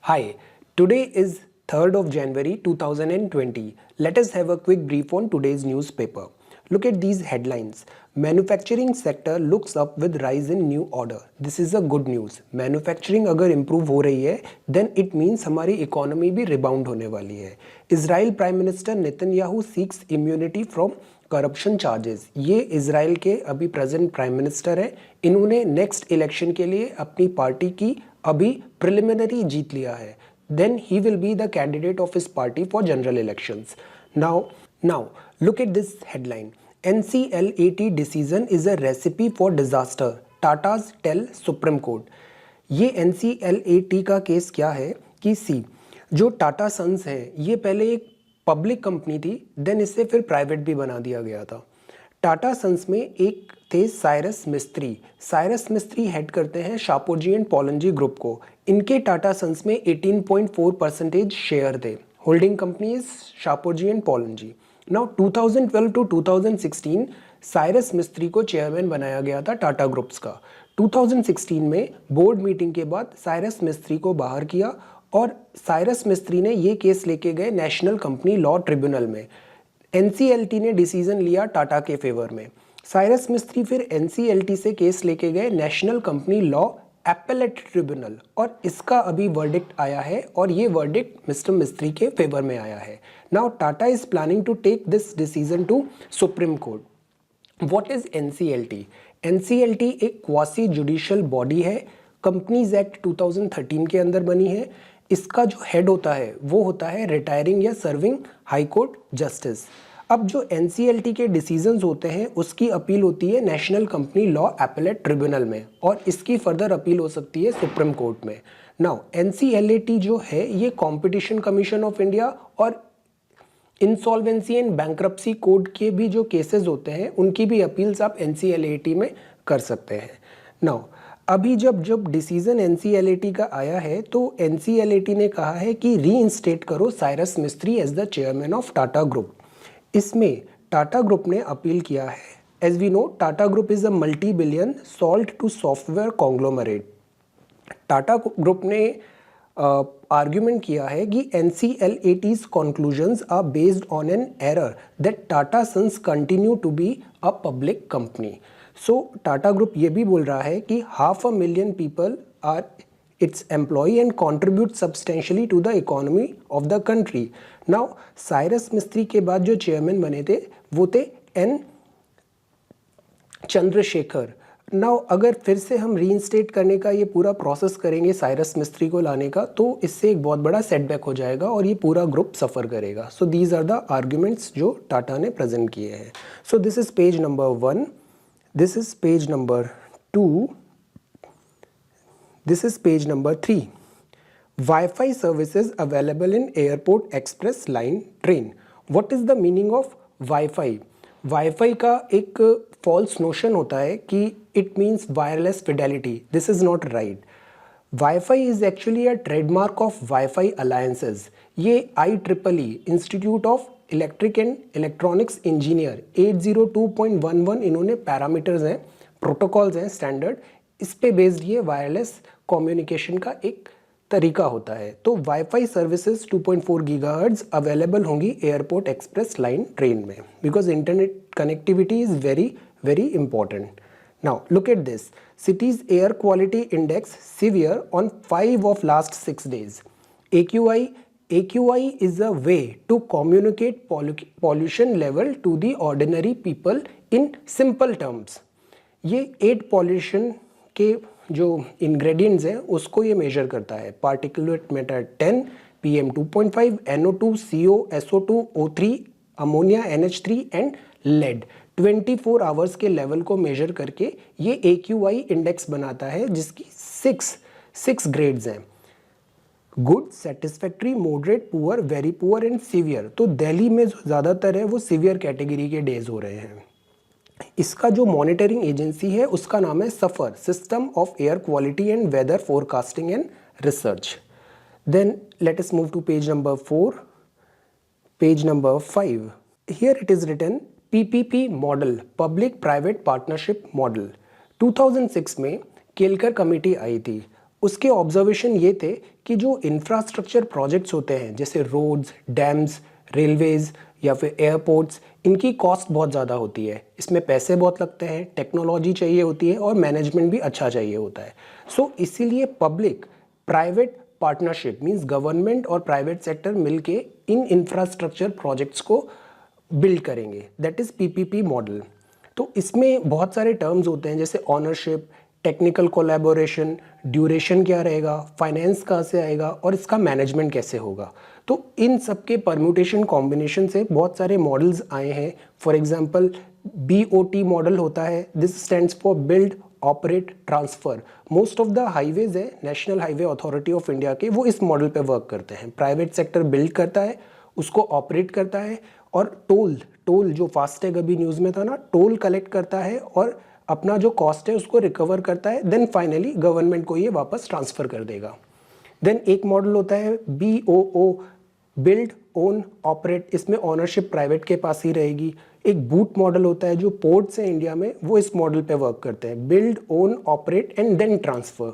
Hi, today is 3rd of January 2020. Let us have a quick brief on today's newspaper. Look at these headlines. Manufacturing sector looks up with rise in new order. This is a good news. Manufacturing अगर improve हो रही है, then it means हमारी economy भी rebound होने वाली है. Israel Prime Minister Netanyahu seeks immunity from corruption charges. ये इजराइल के अभी प्रेजेंट प्राइम मिनिस्टर हैं. इन्होंने नेक्स्ट इलेक्शन के लिए अपनी पार्टी की अभी प्रिलिमिनरी जीत लिया है. Then he will be the candidate of his party for general elections. Now look at this headline. NCLAT decision is a recipe for disaster, Tatas tell Supreme Court. ये NCLAT का केस क्या है कि जो टाटा सन्स हैं, ये पहले एक पब्लिक कंपनी थी, देन इससे फिर प्राइवेट भी बना दिया गया था. टाटा सन्स में एक थे साइरस मिस्त्री. साइरस मिस्त्री हेड करते हैं शापोरजी एंड पॉलंजी ग्रुप को. इनके टाटा सन्स में 18.4% शेयर थे. Holding company is Shapoorji and Pallonji. Now 2012 to 2016 Cyrus Mistry को चेयरमैन बनाया गया था टाटा ग्रुप्स का. 2016 में बोर्ड मीटिंग के बाद साइरस मिस्त्री को बाहर किया और साइरस मिस्त्री ने ये केस लेके गए नेशनल कंपनी लॉ ट्रिब्यूनल में. NCLT ने डिसीजन लिया टाटा के फेवर में. साइरस मिस्त्री फिर NCLT से केस लेके गए national company law appellate tribunal और इसका अभी वर्डिक्ट आया है और ये वर्डिक्ट मिस्टर मिस्त्री के फेवर में आया है. Now Tata is planning to take this decision to Supreme Court. What is NCLT? NCLT एक क्वासी जुडिशियल बॉडी है. कंपनीज एक्ट 2013 के अंदर बनी है. इसका जो हेड होता है वो होता है रिटायरिंग या सर्विंग हाई कोर्ट जस्टिस. अब जो NCLT के डिसीजंस होते हैं उसकी अपील होती है national company law appellate tribunal में और इसकी फर्दर अपील हो सकती है सुप्रीम कोर्ट में. नाउ NCLAT जो है ये कंपटीशन कमीशन ऑफ इंडिया और इंसॉल्वेंसी एंड बैंक्रप्सी कोड के भी जो केसेस होते हैं उनकी भी अपील्स आप NCLAT में कर सकते हैं. नाउ अभी जब डिसीजन NCLAT का आया है तो NCLAT ने कहा है कि रीइंस्टेट करो Cyrus Mistry as the chairman of Tata group. इसमें टाटा ग्रुप ने अपील किया है. As we know Tata group is a multi billion salt to software conglomerate. Tata group ने आर्ग्यूमेंट किया है कि NCLAT's conclusions are based on an error that Tata Sons continue to be a public company. So Tata group ये भी बोल रहा है कि 500,000 people are its employee and contribute substantially to the economy of the country. Now Cyrus Mistry के बाद जो chairman बने थे वो थे N चंद्रशेखर. नाउ अगर फिर से हम रीइंस्टेट करने का ये पूरा प्रोसेस करेंगे साइरस मिस्त्री को लाने का तो इससे एक बहुत बड़ा सेटबैक हो जाएगा और ये पूरा ग्रुप सफ़र करेगा. So these are the arguments जो टाटा ने प्रेजेंट किए हैं. So this is page number 1. This is page number 2. This is page number 3. Wi-Fi services available in Airport Express Line train. What is the meaning of Wi-Fi? Wi-Fi का एक false notion होता है कि it means wireless fidelity. This is not right. Wi-Fi is actually a trademark of Wi-Fi alliances. ये IEEE Institute of electric and electronics engineer 802.11 इन्होंने parameters हैं, protocols हैं standard, इस पे बेस्ड ये वायरलेस कम्युनिकेशन का एक तरीका होता है. तो वाईफाई सर्विसेज 2.4 गीगाहर्ट्ज अवेलेबल होंगी एयरपोर्ट एक्सप्रेस लाइन ट्रेन में because internet connectivity is very very important. Now look at this. City's air quality index severe on 5 of last 6 days. AQI is a way to communicate pollution level to the ordinary people in simple terms. ये 8 pollution के जो ingredients हैं उसको ये measure करता है. Particulate matter 10, PM 2.5, NO2, CO, SO2, O3, ammonia, NH3 and lead. 24 hours के level को मेजर करके ये AQI इंडेक्स बनाता है जिसकी 6 ग्रेड्स हैं. Good, satisfactory, moderate, poor, very poor and severe. तो दिल्ली में जो ज़्यादातर है वो सीवियर कैटेगरी के डेज हो रहे हैं. इसका जो मॉनिटरिंग एजेंसी है उसका नाम है SAFAR, system of air quality and weather forecasting and research. Then let us move to page number 4. Page number 5. Here it is written PPP model, public private partnership model. 2006 में Kelkar committee आई थी उसके observation ये थे कि जो infrastructure projects होते हैं जैसे रोड्स, डैम्स, रेलवेज या फिर एयरपोर्ट्स, इनकी कॉस्ट बहुत ज़्यादा होती है, इसमें पैसे बहुत लगते हैं, टेक्नोलॉजी चाहिए होती है और मैनेजमेंट भी अच्छा चाहिए होता है। सो इसीलिए public private partnership means government और प्राइवेट सेक्टर मिलके इन इंफ्रास्ट्रक्चर प्रोजेक्ट्स को बिल्ड करेंगे, दैट इज़ पीपीपी मॉडल। तो इसमें बहुत सारे टर्म्स होते हैं जैसे ऑनरशिप, टेक्निकल कोलैबोरेशन, ड्यूरेशन क्या रहेगा, फाइनेंस कहाँ से आएगा और इसका मैनेजमेंट कैसे होगा। तो इन सब के परम्यूटेशन कॉम्बिनेशन से बहुत सारे मॉडल्स आए हैं। फॉर एग्जांपल BOT मॉडल होता है, this stands for build operate transfer. Most of the highways है national highway authority of India के, वो इस मॉडल पे वर्क करते हैं। प्राइवेट सेक्टर बिल्ड करता है, उसको ऑपरेट करता है और टोल जो फास्टैग अभी न्यूज़ में था ना, टोल कलेक्ट करता है और अपना जो कॉस्ट है उसको रिकवर करता है, देन फाइनली गवर्नमेंट को ये वापस ट्रांसफ़र कर देगा। देन एक मॉडल होता है BOO बिल्ड ओन ऑपरेट, इसमें ऑनरशिप प्राइवेट के पास ही रहेगी। एक बूट मॉडल होता है जो पोर्ट्स हैं इंडिया में, वो इस मॉडल पे वर्क करते हैं, build own operate and then transfer.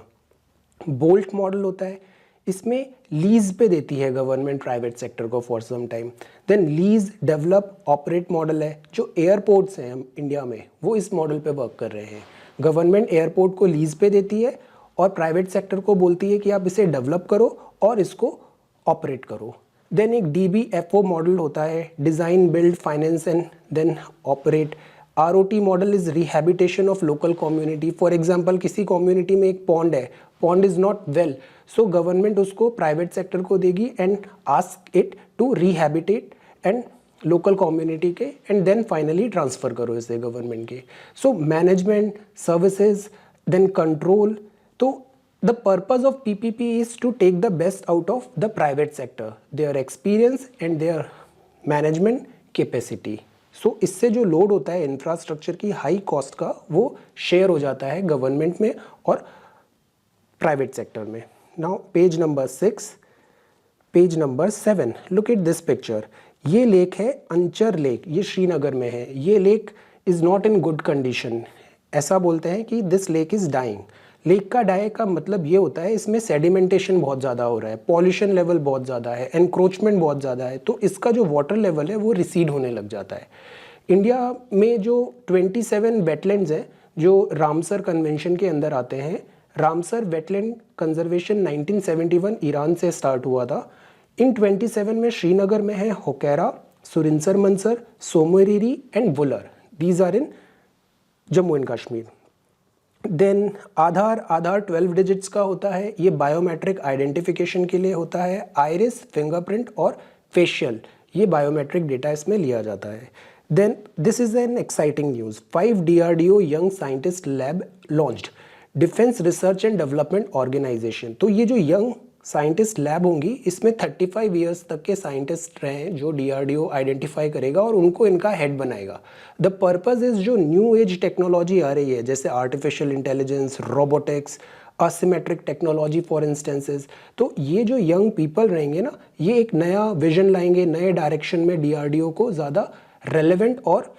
BOLT model होता है, इसमें लीज पे देती है गवर्नमेंट प्राइवेट सेक्टर को for some time. Then lease develop operate model है, जो एयरपोर्ट्स हैं इंडिया में वो इस मॉडल पे वर्क कर रहे हैं। गवर्नमेंट एयरपोर्ट को लीज पे देती है और प्राइवेट सेक्टर को बोलती है कि आप इसे डेवलप करो और इसको ऑपरेट करो। देन एक DBFO मॉडल होता है, design build finance and then operate. ROT model is rehabilitation of local community. For example किसी कम्युनिटी में एक पॉन्ड है, pond is not well, so government उसको प्राइवेट सेक्टर को देगी and ask it to rehabilitate and local community के and then finally transfer करो इसे गवर्नमेंट के। So management, services, then control. तो the purpose of PPP is to take the best out of the private sector, their experience and their management capacity. So इससे जो load होता है infrastructure की high cost का, वो share हो जाता है गवर्नमेंट में और प्राइवेट सेक्टर में। Now page number 6, page number 7, look at this picture. ये लेक है अंचर लेक, ये श्रीनगर में है। ये lake is not in good condition, ऐसा बोलते हैं कि this lake is dying. Lake का डाई का मतलब ये होता है इसमें सेडिमेंटेशन बहुत ज़्यादा हो रहा है, पॉल्यूशन लेवल बहुत ज़्यादा है, एनक्रोचमेंट बहुत ज़्यादा है, तो इसका जो वाटर लेवल है वो रिसीड होने लग जाता है। इंडिया में जो 27 वेटलैंड्स हैं जो रामसर कन्वेंशन के अंदर आते हैं, रामसर वेटलैंड कंजर्वेशन 1971 ईरान से स्टार्ट हुआ था। इन 27 में श्रीनगर में है Hokera, Surinsar Mansar, Tsomoriri and Wular, these are in Jammu and Kashmir. Then Aadhaar 12 digits का होता है, ये बायोमेट्रिक आइडेंटिफिकेशन के लिए होता है। आइरिस, फिंगरप्रिंट और फेशियल, ये बायोमेट्रिक डेटा इसमें लिया जाता है। Then this is an exciting news, 5 DRDO young scientist lab launched, defence research and development organisation. तो ये जो यंग साइंटिस्ट लैब होंगी, इसमें 35 ईयर्स तक के साइंटिस्ट रहे जो DRDO आइडेंटिफाई करेगा और उनको इनका हेड बनाएगा। द पर्पज़ इज़ जो न्यू एज टेक्नोलॉजी आ रही है जैसे artificial intelligence, robotics, asymmetric technology for instances, तो ये जो यंग पीपल रहेंगे ना, ये एक नया विजन लाएंगे, नए डायरेक्शन में DRDO को ज़्यादा रेलेवेंट और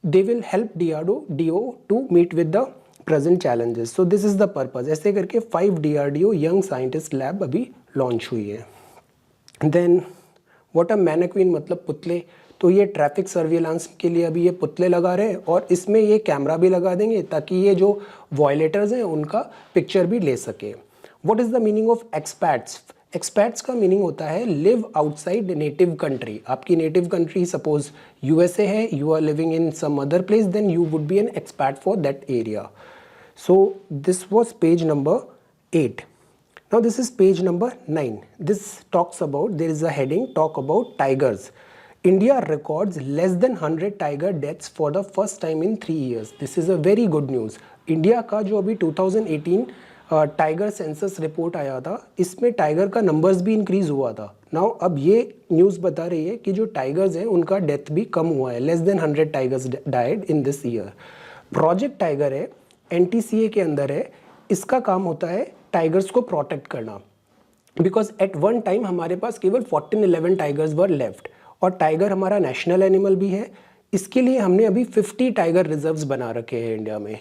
they will help DRDO to meet with the present challenges. So this is the purpose. ऐसे करके 5 DRDO यंग साइंटिस्ट लैब अभी लॉन्च हुई है। देन व्हाट अ मैनेक्विन मतलब पुतले, तो ये ट्रैफिक सर्विलांस के लिए अभी ये पुतले लगा रहे हैं और इसमें ये कैमरा भी लगा देंगे ताकि ये जो वॉयलेटर्स हैं उनका पिक्चर भी ले सके। What is the meaning of expats? Expats का मीनिंग होता है लिव आउटसाइड नेटिव कंट्री। आपकी नेटिव कंट्री सपोज USA है, you are living in some other place, then you would be an expat for that area. So this was page number 8. Now this is page number 9. This talks about, there is a heading, talk about tigers. India records less than 100 tiger deaths for the first time in 3 years. This is a very good news. India का जो अभी 2018 tiger census report आया था, इसमें tiger का numbers भी increase हुआ था। नाउ अब ये न्यूज़ बता रही है कि जो टाइगर्स हैं उनका डेथ भी कम हुआ है, less than 100 tigers died in this year. Project tiger है, NTCA के अंदर है, इसका काम होता है टाइगर्स को प्रोटेक्ट करना, बिकॉज एट वन टाइम हमारे पास केवल 14-11 टाइगर्स वर लेफ्ट और टाइगर हमारा नेशनल एनिमल भी है। इसके लिए हमने अभी 50 टाइगर रिजर्व्स बना रखे हैं इंडिया में।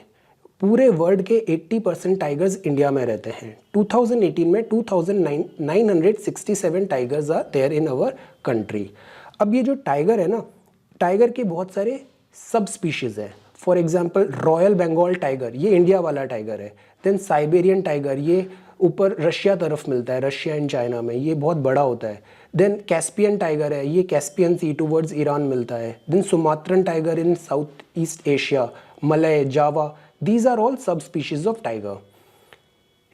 पूरे वर्ल्ड के 80% टाइगर्स इंडिया में रहते हैं। 2018 में 2967 tigers are there in our country. अब ये जो टाइगर है ना, टाइगर के बहुत सारे सब स्पीशीज़ है। For example royal Bengal tiger, ये इंडिया वाला टाइगर है। देन साइबेरियन टाइगर, ये ऊपर रशिया तरफ मिलता है, रशिया एंड चाइना में, ये बहुत बड़ा होता है। देन कैस्पियन टाइगर है, ये कैस्पियन सी टूवर्ड्स ईरान मिलता है। Then Sumatran tiger in South East Asia, Malay, Java, these are all sub species of tiger.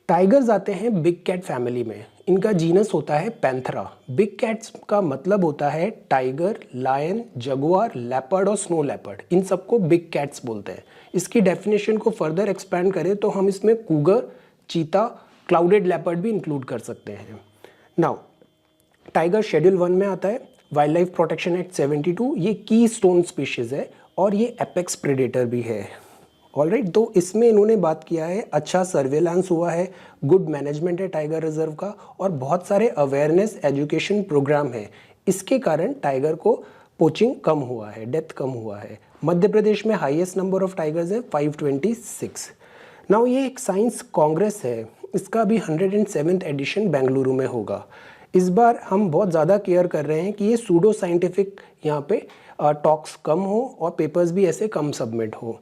Tigers आते हैं बिग कैट फैमिली में। इनका जीनस होता है पैंथरा। बिग कैट्स का मतलब होता है टाइगर, लायन, जगुआर, लेपर्ड और स्नो लेपर्ड, इन सबको बिग कैट्स बोलते हैं। इसकी डेफिनेशन को फर्दर एक्सपैंड करें तो हम इसमें कूगर, चीता, क्लाउडेड लेपर्ड भी इंक्लूड कर सकते हैं। नाउ टाइगर शेड्यूल 1 में आता है, वाइल्ड लाइफ प्रोटेक्शन एक्ट 72, ये की स्टोन स्पीशीज़ है और ये एपेक्स प्रेडेटर भी है। ऑलराइट, तो इसमें इन्होंने बात किया है, अच्छा सर्वेलेंस हुआ है, गुड मैनेजमेंट है टाइगर रिजर्व का, और बहुत सारे अवेयरनेस एजुकेशन प्रोग्राम है। इसके कारण टाइगर को पोचिंग कम हुआ है, डेथ कम हुआ है। मध्य प्रदेश में हाईएस्ट नंबर ऑफ टाइगर्स है 526। नाउ ये एक साइंस कांग्रेस है, इसका भी 107th एडिशन बेंगलुरु में होगा। इस बार हम बहुत ज़्यादा केयर कर रहे हैं कि ये सूडो साइंटिफिक यहाँ पे टॉक्स कम हो और पेपर्स भी ऐसे कम सबमिट हो।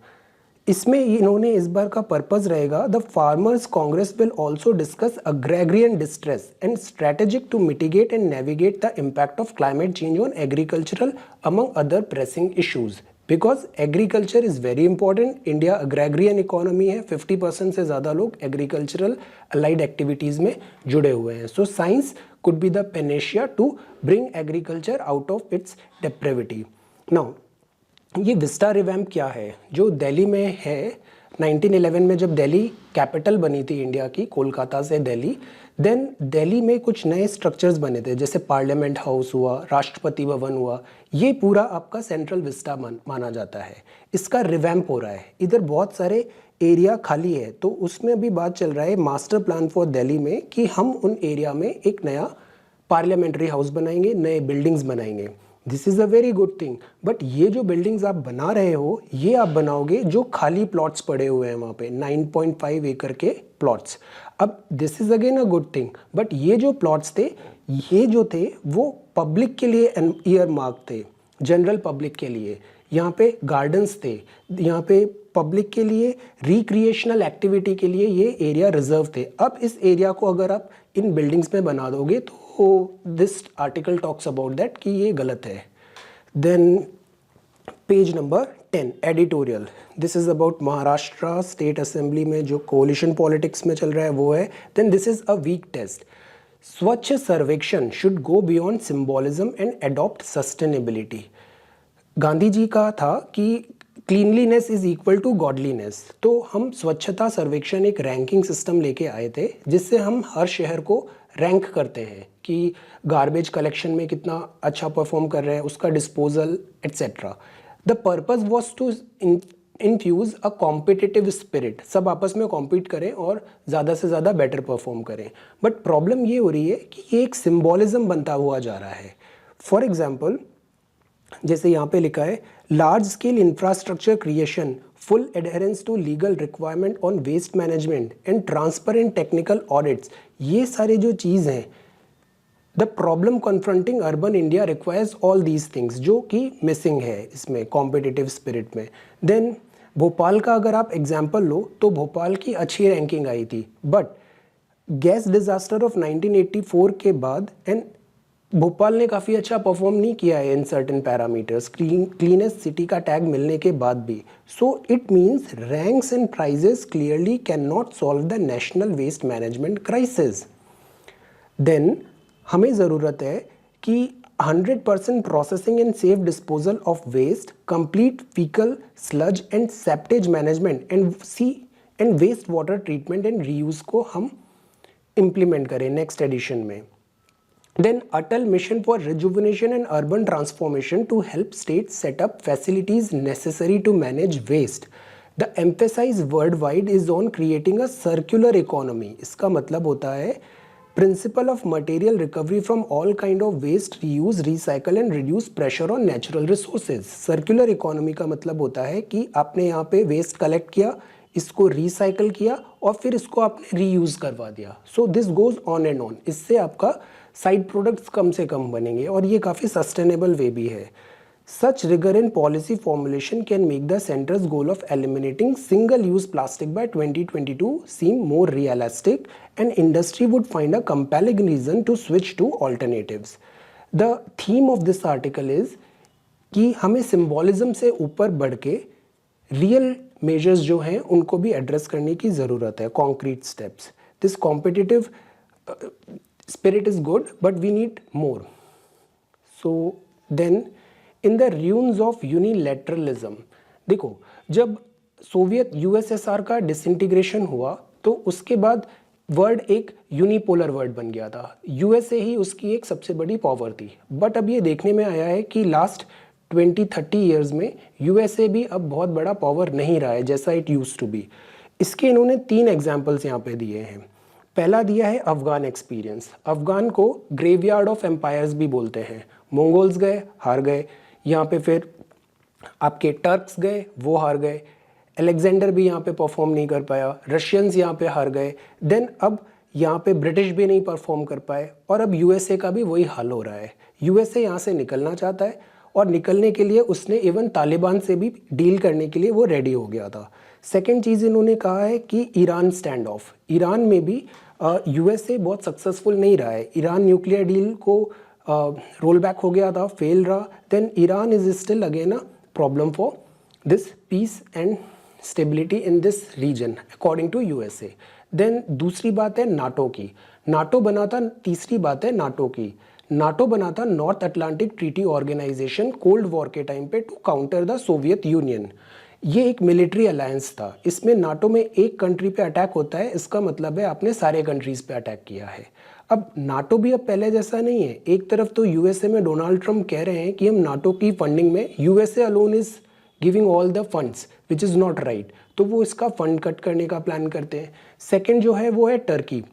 इसमें इन्होंने इस बार का पर्पस रहेगा, the farmers congress will also discuss agrarian distress and strategic to mitigate and navigate the impact of climate change on agricultural among other pressing issues, because agriculture is very important. India agrarian economy है, 50% से ज़्यादा लोग agricultural allied activities में जुड़े हुए हैं। So science could be the panacea to bring agriculture out of its depravity. Now, ये Vista revamp क्या है जो दिल्ली में है। 1911 में जब दिल्ली कैपिटल बनी थी इंडिया की, कोलकाता से दिल्ली, देन दिल्ली में कुछ नए स्ट्रक्चर्स बने थे, जैसे पार्लियामेंट हाउस हुआ, राष्ट्रपति भवन हुआ। ये पूरा आपका सेंट्रल विस्टा माना जाता है। इसका रिवैम्प हो रहा है। इधर बहुत सारे एरिया खाली है, तो उसमें अभी बात चल रहा है मास्टर प्लान फॉर दिल्ली में कि हम उन एरिया में एक नया पार्लियामेंट्री हाउस बनाएंगे, नए बिल्डिंग्स बनाएंगे। This is a very good thing, but ये जो बिल्डिंग्स आप बना रहे हो, ये आप बनाओगे जो खाली प्लॉट्स पड़े हुए हैं वहाँ पे, 9.5 एकड़ के प्लॉट्स। अब this is again a good thing, but ये जो प्लॉट्स थे, ये जो थे वो पब्लिक के लिए ईयर मार्क थे, जनरल पब्लिक के लिए। यहाँ पे गार्डन्स थे, यहाँ पे पब्लिक के लिए रिक्रिएशनल एक्टिविटी के लिए ये एरिया रिजर्व थे। अब इस एरिया को अगर आप इन बिल्डिंग्स में बना दोगे तो this article talks about that कि ये गलत है। Then page number 10 editorial, this is about Maharashtra state assembly में जो कोलिशन पॉलिटिक्स में चल रहा है वो है। Then this is a weak test, Swachh Survekshan should go beyond symbolism and adopt sustainability. Gandhi ji का था कि cleanliness is equal to godliness, तो हम स्वच्छता सर्वेक्षण एक रैंकिंग सिस्टम लेके आए थे, जिससे हम हर शहर को रैंक करते हैं कि गार्बेज कलेक्शन में कितना अच्छा परफॉर्म कर रहे हैं, उसका disposal etcetera. The purpose was to infuse a competitive spirit, सब आपस में कॉम्पीट करें और ज़्यादा से ज़्यादा बेटर परफॉर्म करें। बट प्रॉब्लम ये हो रही है कि ये एक सिम्बॉलिज्म बनता हुआ जा रहा है। फॉर एग्जाम्पल, जैसे यहाँ पे लिखा है, large scale infrastructure creation, full adherence to legal requirement on waste management and transparent technical audits, ये सारे जो चीज़ हैं, the problem confronting urban India requires all these things, जो कि मिसिंग है इसमें कॉम्पिटिटिव स्पिरिट में। देन भोपाल का अगर आप एग्जाम्पल लो तो भोपाल की अच्छी रैंकिंग आई थी, बट गैस डिजास्टर ऑफ 1984 के बाद एंड भोपाल ने काफ़ी अच्छा परफॉर्म नहीं किया है in certain parameters, cleanest city का टैग मिलने के बाद भी। So it means ranks and prizes clearly can not solve the national waste management crisis. Then हमें ज़रूरत है कि 100% processing and safe disposal of waste, complete faecal, sludge and septage management and waste water treatment and reuse को हम implement करें next edition में। Then Atal Mission for Rejuvenation and Urban Transformation to help states set up facilities necessary to manage waste. The emphasis worldwide is on creating a circular economy. इसका मतलब होता है principle of material recovery from all kind of waste, reuse, recycle and reduce pressure on natural resources. Circular economy का मतलब होता है कि आपने यहाँ पे waste collect किया, इसको रिसाइकल किया और फिर इसको आपने रीयूज़ करवा दिया. So this goes on and on. इससे आपका साइड प्रोडक्ट्स कम से कम बनेंगे और ये काफ़ी सस्टेनेबल वे भी है. Such rigor in policy formulation can make the center's goal of eliminating single-use plastic by 2022 seem more realistic, and industry would find a compelling reason to switch to alternatives. The theme of this article is कि हमें symbolism से ऊपर बढ़ के real measures जो हैं उनको भी एड्रेस करने की ज़रूरत है, concrete steps. This competitive spirit is good, but we need more. So then in the ruins of unilateralism, देखो जब सोवियत यूएसएसआर का डिसइंटीग्रेशन हुआ तो उसके बाद वर्ड एक यूनिपोलर वर्ड बन गया था. यूएसए ही उसकी एक सबसे बड़ी पावर थी. बट अब ये देखने में आया है कि लास्ट 20-30 ईयर्स में यूएसए भी अब बहुत बड़ा पावर नहीं रहा है जैसा इट यूज्ड टू बी. इसके इन्होंने 3 एग्जाम्पल्स यहाँ पे दिए हैं. पहला दिया है अफगान एक्सपीरियंस. अफगान को ग्रेवयार्ड ऑफ एम्पायर्स भी बोलते हैं. मंगोल्स गए, हार गए. यहाँ पे फिर आपके टर्क्स गए, वो हार गए. अलेक्जेंडर भी यहाँ पे परफॉर्म नहीं कर पाया. रशियंस यहाँ पे हार गए. देन अब यहाँ पे ब्रिटिश भी नहीं परफॉर्म कर पाए और अब यूएसए का भी वही हाल हो रहा है. यूएसए यहाँ से निकलना चाहता है और निकलने के लिए उसने इवन तालिबान से भी डील करने के लिए वो रेडी हो गया था. सेकेंड चीज़ इन्होंने कहा है कि ईरान स्टैंड ऑफ. ईरान में भी यूएसए बहुत सक्सेसफुल नहीं रहा है. ईरान न्यूक्लियर डील को रोल बैक हो गया था, फेल रहा. Then Iran is still again a problem for this peace and stability in this region according to USA. Then दूसरी बात है नाटो की. नाटो बना था, तीसरी बात है नाटो की. नाटो बना था North Atlantic Treaty Organisation cold war के टाइम पे to counter the Soviet Union. ये एक मिलिट्री अलायंस था. इसमें नाटो में एक कंट्री पे अटैक होता है, इसका मतलब है आपने सारे कंट्रीज पे अटैक किया है. अब नाटो भी अब पहले जैसा नहीं है. एक तरफ तो यूएसए में डोनाल्ड ट्रम्प कह रहे हैं कि हम नाटो की फंडिंग में, USA alone is giving all the funds which is not right, तो वो इसका फंड कट करने का प्लान करते हैं. सेकेंड जो है वो है टर्की.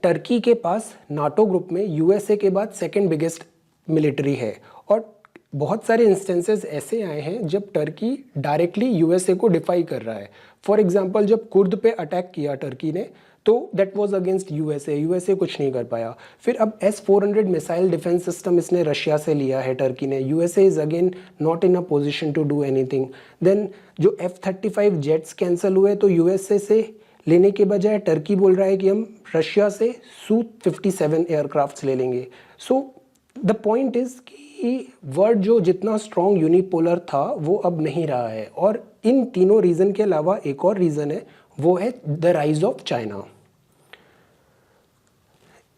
टर्की के पास नाटो ग्रुप में यूएसए के बाद सेकेंड बिगेस्ट मिलिट्री है और बहुत सारे इंस्टेंसेस ऐसे आए हैं जब टर्की डायरेक्टली यूएसए को डिफाई कर रहा है. फॉर एग्जांपल जब कुर्द पे अटैक किया टर्की ने तो that was against USA. USA कुछ नहीं कर पाया. फिर अब S-400 मिसाइल डिफेंस सिस्टम इसने रशिया से लिया है टर्की ने. USA is again not in a position to do anything. Then जो F-35 जेट्स कैंसिल हुए तो यूएसए से लेने के बजाय टर्की बोल रहा है कि हम रशिया से Su-57 एयरक्राफ्ट्स ले लेंगे. सो द पॉइंट इज कि वर्ड जो जितना स्ट्रॉन्ग यूनिपोलर था वो अब नहीं रहा है. और इन तीनों रीज़न के अलावा एक और रीज़न है, वो है the rise of China.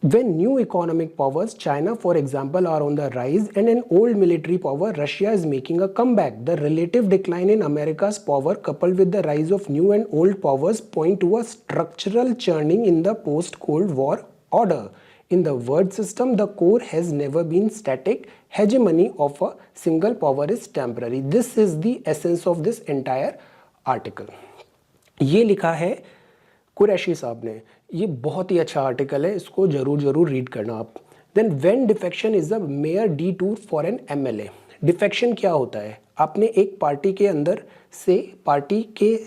When new economic powers, China for example, are on the rise and an old military power, Russia is making a comeback. The relative decline in America's power coupled with the rise of new and old powers point to a structural churning in the post-Cold War order. In the word system, the core has never been static. Hegemony of a single power is temporary. This is the essence of this entire article. ये लिखा है कुरैशी साहब ने. ये बहुत ही अच्छा article है, इसको जरूर रीड करना आप. Then when defection is a major detour for an MLA. Defection क्या होता है? आपने एक पार्टी के अंदर से पार्टी के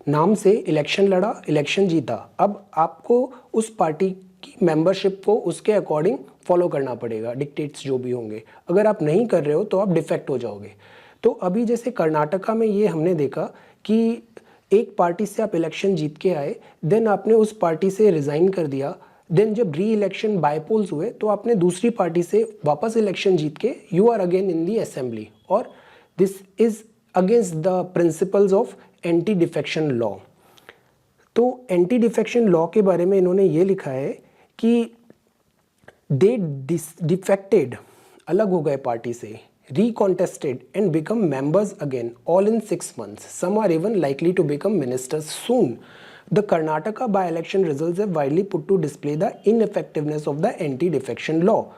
नाम से इलेक्शन लड़ा, इलेक्शन जीता. अब आपको उस पार्टी की मेंबरशिप को उसके अकॉर्डिंग फॉलो करना पड़ेगा, डिक्टेट्स जो भी होंगे. अगर आप नहीं कर रहे हो तो आप डिफेक्ट हो जाओगे. तो अभी जैसे कर्नाटका में ये हमने देखा कि एक पार्टी से आप इलेक्शन जीत के आए, देन आपने उस पार्टी से रिज़ाइन कर दिया. देन जब री इलेक्शन बायपोल्स हुए तो आपने दूसरी पार्टी से वापस इलेक्शन जीत के you are again in the assembly. और this is against the principles of anti defection law. तो एंटी डिफेक्शन लॉ के बारे में इन्होंने ये लिखा है कि दे डिफेक्टेड, अलग हो गए पार्टी से, recontested and become members again all in 6 months. Some are even likely to become ministers soon. The Karnataka by-election results have widely put to display the ineffectiveness of the anti-defection law.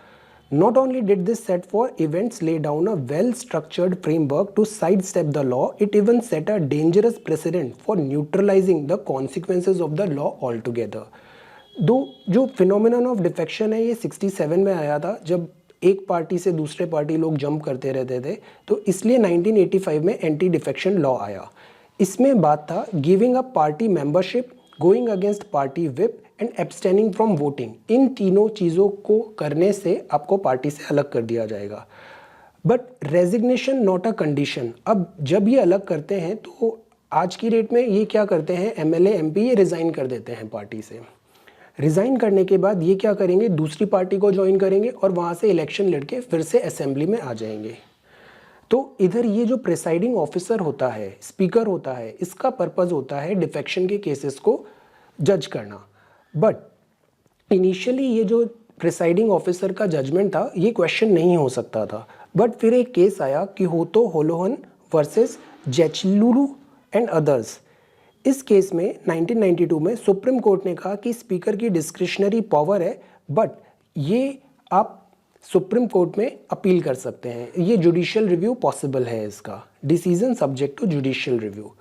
Not only did this set for events lay down a well-structured framework to sidestep the law, it even set a dangerous precedent for neutralizing the consequences of the law altogether. दो जो phenomenon of defection है ये 67 में आया था जब एक party से दूसरे पार्टी लोग जंप करते रहते थे, तो इसलिए 1985 में एंटी डिफेक्शन लॉ आया. इसमें बात था giving up party membership, going against party whip and abstaining from voting. इन तीनों चीज़ों को करने से आपको पार्टी से अलग कर दिया जाएगा। But resignation not a condition. अब जब ये अलग करते हैं तो आज की डेट में ये क्या करते हैं, एमएलए एमपी ये रिज़ाइन कर देते हैं पार्टी से। रिज़ाइन करने के बाद ये क्या करेंगे, दूसरी पार्टी को ज्वाइन करेंगे और वहाँ से इलेक्शन लड़के फिर से असेंबली में आ जाएंगे। तो इधर ये जो प्रिसाइडिंग ऑफिसर होता है, स्पीकर होता है, इसका पर्पज़ होता है डिफेक्शन के केसेस को जज करना। बट इनिशियली ये जो प्रिसाइडिंग ऑफिसर का जजमेंट था ये क्वेश्चन नहीं हो सकता था। बट फिर एक केस आया कि होतो होलोहन वर्सेस जेचलुरु एंड अदर्स। इस केस में 1992 में सुप्रीम कोर्ट ने कहा कि स्पीकर की डिस्क्रिशनरी पावर है, बट ये आप सुप्रीम कोर्ट में अपील कर सकते हैं, ये जुडिशियल रिव्यू पॉसिबल है इसका, decision subject to judicial review.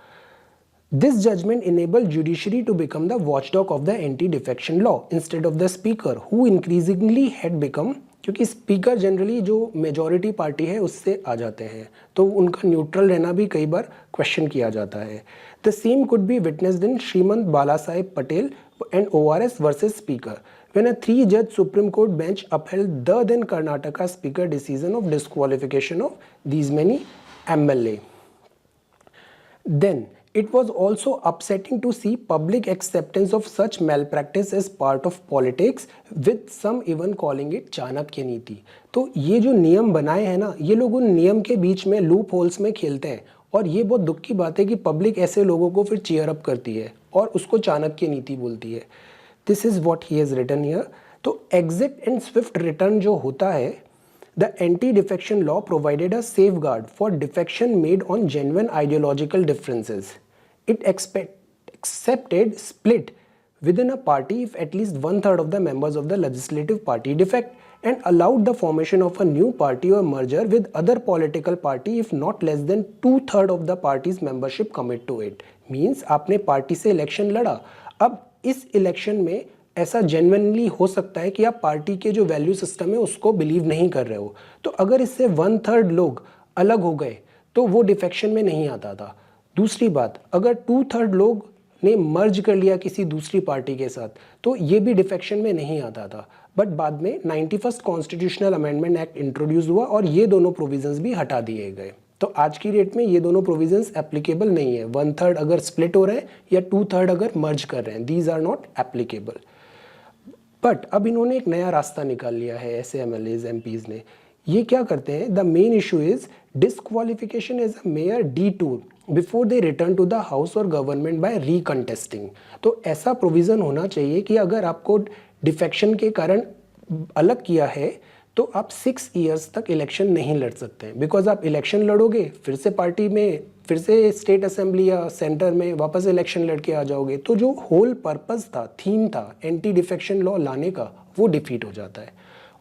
This judgment enabled judiciary to become the watchdog of the anti-defection law instead of the speaker, who increasingly had become, क्योंकि speaker generally जो majority party है उससे आ जाते हैं तो उनका न्यूट्रल रहना भी कई बार क्वेश्चन किया जाता है। The same could be witnessed in Shrimant Bala Saheb Patel and ORS versus speaker when a 3-judge Supreme Court bench upheld the then Karnataka speaker decision of disqualification of these many MLA. Then it was also upsetting to see public acceptance of such malpractice as part of politics, with some even calling it Chanakya नीति। तो ये जो नियम बनाए हैं ना, ये लोग उन नियम के बीच में लूप होल्स में खेलते हैं और ये बहुत दुख की बात है कि पब्लिक ऐसे लोगों को फिर चीयर अप करती है और उसको चाणक्य नीति बोलती है। This is what he has written here. तो एग्जिट एंड स्विफ्ट रिटर्न जो होता है, the anti-defection law provided a safeguard for defection made on genuine ideological differences. It accepted split within a party if at least 1/3 of the members of the legislative party defect, and allowed the formation of a new party or merger with other political party if not less than 2/3 of the party's membership commit to it. Means आपने party से election लड़ा, अब इस election में ऐसा genuinely हो सकता है कि आप पार्टी के जो वैल्यू सिस्टम है उसको बिलीव नहीं कर रहे हो, तो अगर इससे 1/3 लोग अलग हो गए तो वो डिफेक्शन में नहीं आता था। दूसरी बात, अगर 2/3 लोग ने मर्ज कर लिया किसी दूसरी पार्टी के साथ तो ये भी डिफेक्शन में नहीं आता था। बट बाद में 91st constitutional amendment act introduce हुआ और ये दोनों प्रोविजंस भी हटा दिए गए। तो आज की डेट में ये दोनों प्रोविजंस एप्लीकेबल नहीं है। 1/3 अगर स्प्लिट हो रहे हैं या 2/3 अगर मर्ज कर रहे हैं, these are not applicable. But अब इन्होंने एक नया रास्ता निकाल लिया है ऐसे MLAs MPs ने। ये क्या करते हैं, the main issue is disqualification as a major D2 before they return to the house और गवर्नमेंट बाय रिकंटेस्टिंग। तो ऐसा प्रोविज़न होना चाहिए कि अगर आपको डिफेक्शन के कारण अलग किया है तो आप 6 ईयर्स तक इलेक्शन नहीं लड़ सकते हैं, बिकॉज आप इलेक्शन लड़ोगे फिर से पार्टी में फिर से स्टेट असेंबली या सेंटर में वापस इलेक्शन लड़के आ जाओगे, तो जो होल पर्पस था, थीम था एंटी डिफेक्शन लॉ लाने का, वो डिफीट हो जाता है।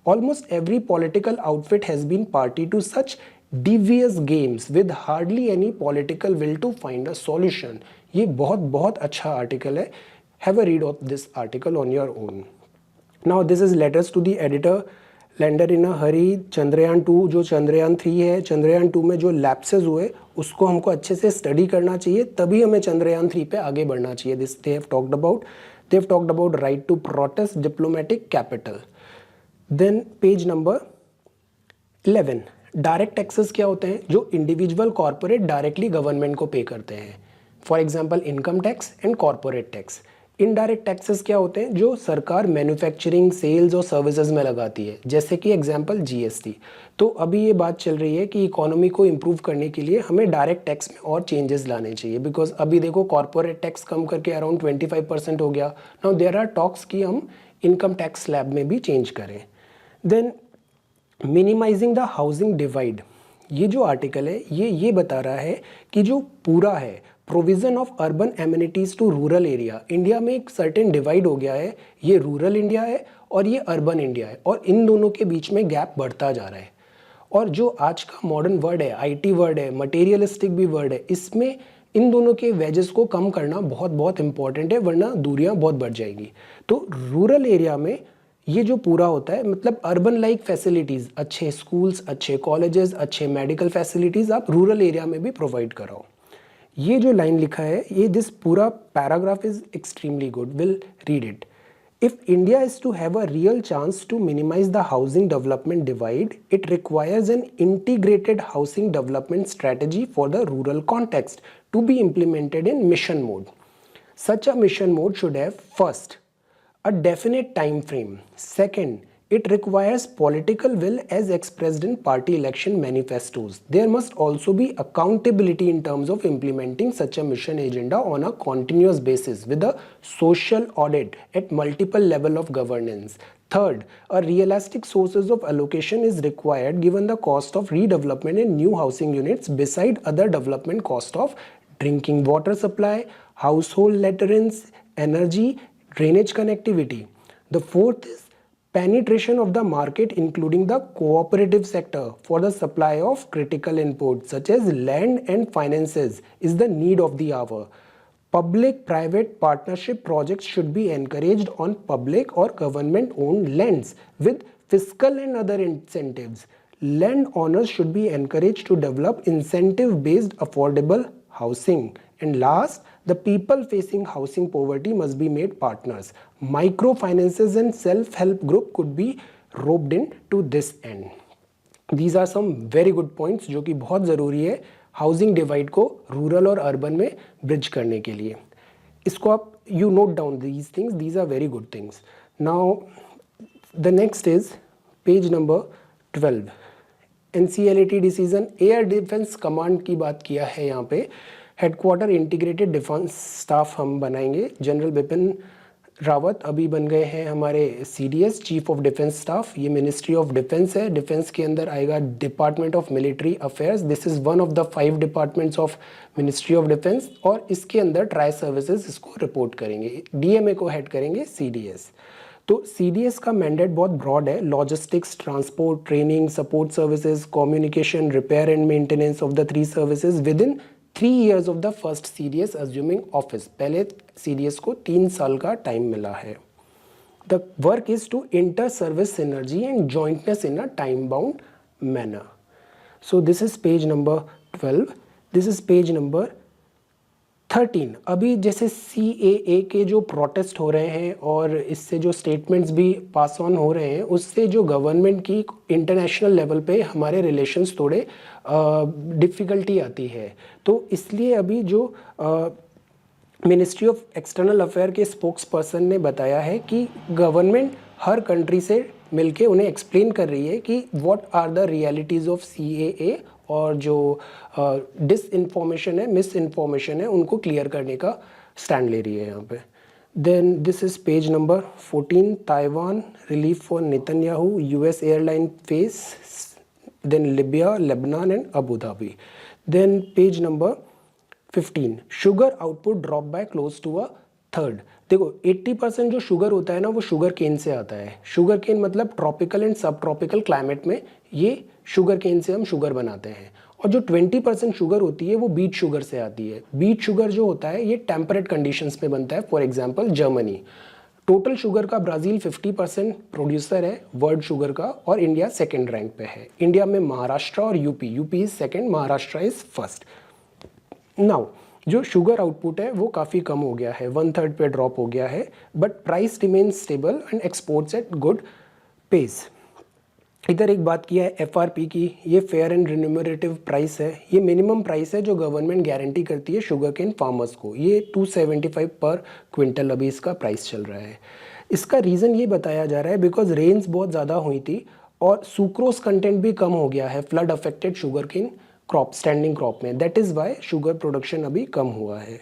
Almost every political outfit has been party to such devious games with hardly any political will to find a solution. ये बहुत बहुत अच्छा आर्टिकल है, have a read of this article on your own. Now this is letters to the editor, lander in a hurry, Chandrayaan 2 जो चंद्रयान 3 है, चंद्रयान 2 में जो lapses हुए उसको हमको अच्छे से स्टडी करना चाहिए, तभी हमें चंद्रयान 3 पे आगे बढ़ना चाहिए। This they have talked about right to protest, diplomatic capital. Then page number 11, direct taxes क्या होते हैं, जो इंडिविजुअल कॉर्पोरेट डायरेक्टली गवर्नमेंट को पे करते हैं। For example income tax and corporate tax. Indirect taxes क्या होते हैं, जो सरकार मैन्युफैक्चरिंग, सेल्स और सर्विसेज में लगाती है, जैसे कि एग्जांपल GST। तो अभी ये बात चल रही है कि इकोनॉमी को इम्प्रूव करने के लिए हमें डायरेक्ट टैक्स में और चेंजेस लाने चाहिए, बिकॉज अभी देखो कॉर्पोरेट टैक्स कम करके अराउंड 25% हो गया। नाउ देयर आर टॉक्स कि हम इनकम टैक्स स्लैब में भी चेंज करें। Then minimising the housing divide, ये जो आर्टिकल है ये बता रहा है कि जो पूरा है provision of urban amenities to rural area, India में एक सर्टेन डिवाइड हो गया है, ये रूरल इंडिया है और ये अर्बन इंडिया है, और इन दोनों के बीच में गैप बढ़ता जा रहा है। और जो आज का मॉडर्न वर्ड है, IT वर्ड है, मटेरियलिस्टिक भी वर्ड है, इसमें इन दोनों के वेजेस को कम करना बहुत बहुत इंपॉर्टेंट है, वरना दूरियां बहुत बढ़ जाएगी। तो रूरल एरिया में ये जो पूरा होता है, मतलब अर्बन लाइक फैसिलिटीज़, अच्छे स्कूल्स, अच्छे कॉलेजेस, अच्छे मेडिकल फैसिलिटीज़ आप रूरल एरिया में भी प्रोवाइड कराओ। ये जो लाइन लिखा है, ये दिस पूरा paragraph is extremely good, will read it. If India is to have a real chance to minimize the housing development divide, it requires an integrated housing development strategy for the rural context to be implemented in mission mode. Such a mission mode should have, first, a definite time frame. Second, it requires political will as expressed in party election manifestos. There must also be accountability in terms of implementing such a mission agenda on a continuous basis with a social audit at multiple level of governance. Third, a realistic sources of allocation is required given the cost of redevelopment in new housing units beside other development cost of drinking water supply, household latrines, energy, drainage connectivity. The fourth is penetration of the market including the cooperative sector for the supply of critical inputs such as land and finances is the need of the hour. Public-private partnership projects should be encouraged on public or government-owned lands with fiscal and other incentives. Land owners should be encouraged to develop incentive-based affordable housing. And last, the people facing housing poverty must be made partners. Microfinances and self-help group could be roped in to this end. These are some very good points जो कि बहुत ज़रूरी है housing divide को rural और urban में bridge करने के लिए. इसको आप you note down these things, these are very good things. Now the next is page number 12. NCLAT decision air defence command की बात किया है यहाँ पे. हेडक्वार्टर इंटीग्रेटेड डिफेंस स्टाफ हम बनाएंगे. जनरल बिपिन रावत अभी बन गए हैं हमारे CDS chief of defence staff. ये मिनिस्ट्री ऑफ डिफेंस है. डिफेंस के अंदर आएगा department of military affairs. This is one of the 5 departments of ministry of defence. और इसके अंदर ट्राई सर्विसेज इसको रिपोर्ट करेंगे. DMA को हेड करेंगे CDS. तो CDS का मैंडेट बहुत ब्रॉड है. Logistics, transport, training, support services, communication, repair and maintenance of the 3 services with in 3 years of the first CDS assuming office. पहले CDS को 3 साल का टाइम मिला है. The work is to inter-service synergy and jointness in a time-bound manner. So this is page number 12. This is page number 13. अभी जैसे CAA के जो प्रोटेस्ट हो रहे हैं और इससे जो स्टेटमेंट्स भी पास ऑन हो रहे हैं, उससे जो गवर्नमेंट की इंटरनेशनल लेवल पे हमारे रिलेशंस थोड़े डिफ़िकल्टी आती है. तो इसलिए अभी जो मिनिस्ट्री ऑफ एक्सटर्नल अफेयर के स्पोक्स पर्सन ने बताया है कि गवर्नमेंट हर कंट्री से मिलके उन्हें एक्सप्लेन कर रही है कि what are the realities of CAA और जो डिसइंफॉर्मेशन है, मिस इन्फॉर्मेशन है, उनको क्लियर करने का स्टैंड ले रही है यहाँ पे. Then this is page number 14. Taiwan relief for Netanyahu, US airline face, then Libya, Lebanon and Abu Dhabi. Then page number 15. Sugar output drop by close to a third. देखो 80% जो sugar होता है ना वो शुगर केन से आता है. Sugar cane मतलब ट्रॉपिकल एंड सब ट्रॉपिकल क्लाइमेट में ये शुगर केन से हम शुगर बनाते हैं. और जो 20% शुगर होती है वो बीट शुगर से आती है. बीट शुगर जो होता है ये टेम्परेट कंडीशंस में बनता है. For example Germany. Total sugar का ब्राज़ील 50% प्रोड्यूसर है वर्ल्ड शुगर का और इंडिया सेकेंड रैंक पे है. इंडिया में महाराष्ट्र और UP is second, Maharashtra is first. Now जो शुगर आउटपुट है वो काफ़ी कम हो गया है, 1/3 पे ड्रॉप हो गया है. But price remains stable and exports at good pace. इधर एक बात किया है FRP की. ये फेयर एंड रिन्यूमरेटिव प्राइस है. ये मिनिमम प्राइस है जो गवर्नमेंट गारंटी करती है शुगर केन फार्मर्स को. ये 275 पर क्विंटल अभी इसका प्राइस चल रहा है. इसका रीज़न ये बताया जा रहा है बिकॉज रेन्स बहुत ज़्यादा हुई थी और सुक्रोज कंटेंट भी कम हो गया है flood affected sugar cane crop, standing crop में. That is why sugar production अभी कम हुआ है.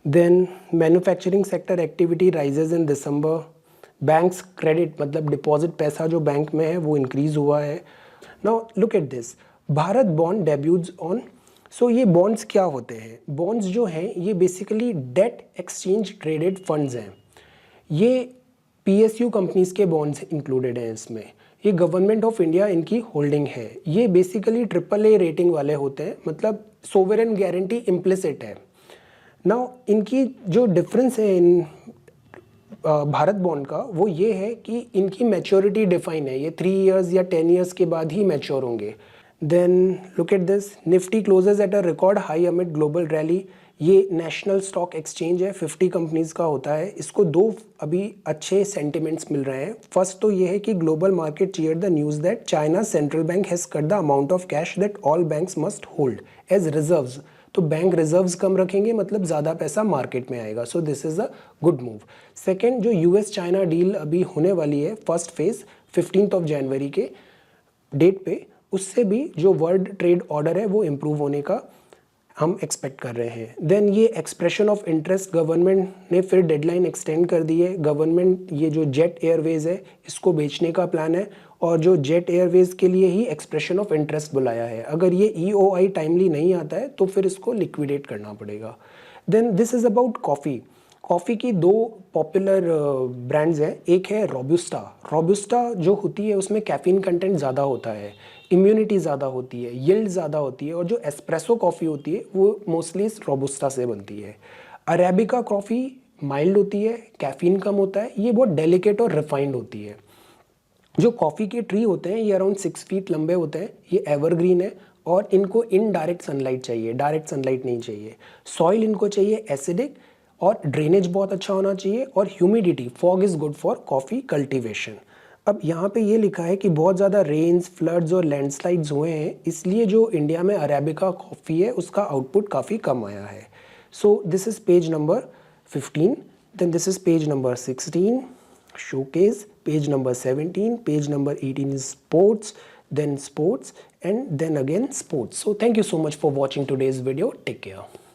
Then manufacturing sector activity rises in December. Banks credit मतलब डिपॉजिट पैसा जो बैंक में है वो इंक्रीज हुआ है. Now look at this. Bharat bond debuts on. So ये बॉन्ड्स क्या होते हैं? बॉन्ड्स जो हैं ये basically debt exchange traded funds हैं. ये PSU कंपनीज के बॉन्ड्स इंक्लूडेड हैं इसमें. ये गवर्नमेंट ऑफ इंडिया इनकी होल्डिंग है. ये बेसिकली AAA रेटिंग वाले होते हैं, मतलब सोवरेन गारंटी इम्प्लिसिट है. नाउ इनकी जो डिफरेंस है इन भारत बॉन्ड का वो ये है कि इनकी मैच्योरिटी डिफाइन है. ये 3 years या 10 years के बाद ही मैच्योर होंगे. Then look at this, Nifty closes at a record high amid global rally. ये नेशनल स्टॉक एक्सचेंज है, 50 कंपनीज का होता है। इसको दो अभी अच्छे सेंटिमेंट्स मिल रहे हैं। फर्स्ट तो ये है कि global market cheered the news that China central bank has cut the amount of cash that all banks must hold as reserves. तो बैंक रिजर्व्स कम रखेंगे मतलब ज़्यादा पैसा मार्केट में आएगा, so this is a good move. Second, जो US China deal अभी होने वाली है फर्स्ट फेज 15 जनवरी के डेट पे, उससे भी जो वर्ल्ड ट्रेड ऑर्डर है वो इम्प्रूव होने का हम एक्सपेक्ट कर रहे हैं। देन ये एक्सप्रेशन ऑफ इंटरेस्ट, गवर्नमेंट ने फिर डेडलाइन एक्सटेंड कर दी है। गवर्नमेंट ये जो जेट एयरवेज है इसको बेचने का प्लान है, और जो जेट एयरवेज के लिए ही एक्सप्रेशन ऑफ इंटरेस्ट बुलाया है। अगर ये EOI टाइमली नहीं आता है तो फिर इसको लिक्विडेट करना पड़ेगा। Then this is about coffee. Coffee की दो पॉपुलर ब्रांड्स हैं, एक है रोबुस्टा। रोबुस्टा जो होती है उसमें कैफीन कंटेंट ज़्यादा होता है, इम्यूनिटी ज़्यादा होती है, यील्ड ज़्यादा होती है, और जो एस्प्रेसो कॉफ़ी होती है वो मोस्टली रोबुस्टा से बनती है। अरेबिका कॉफ़ी माइल्ड होती है, कैफीन कम होता है, ये बहुत डेलिकेट और रिफाइंड होती है। जो कॉफ़ी के ट्री होते हैं ये अराउंड 6 फीट लंबे होते हैं, ये एवरग्रीन है और इनको इनडायरेक्ट सनलाइट चाहिए, डायरेक्ट सनलाइट नहीं चाहिए। सॉइल इनको चाहिए एसिडिक, और ड्रेनेज बहुत अच्छा होना चाहिए, और humidity, fog is good for coffee cultivation. अब यहाँ पे ये लिखा है कि बहुत ज़्यादा रेन्स, फ्लड्स और लैंडस्लाइड्स हुए हैं, इसलिए जो इंडिया में अरेबिका कॉफ़ी है उसका आउटपुट काफ़ी कम आया है। So this is page number 15, then this is page number 16 showcase, page number 17, page number 18 is sports, then sports, and then again sports. So thank you so much for watching today's video. Take care.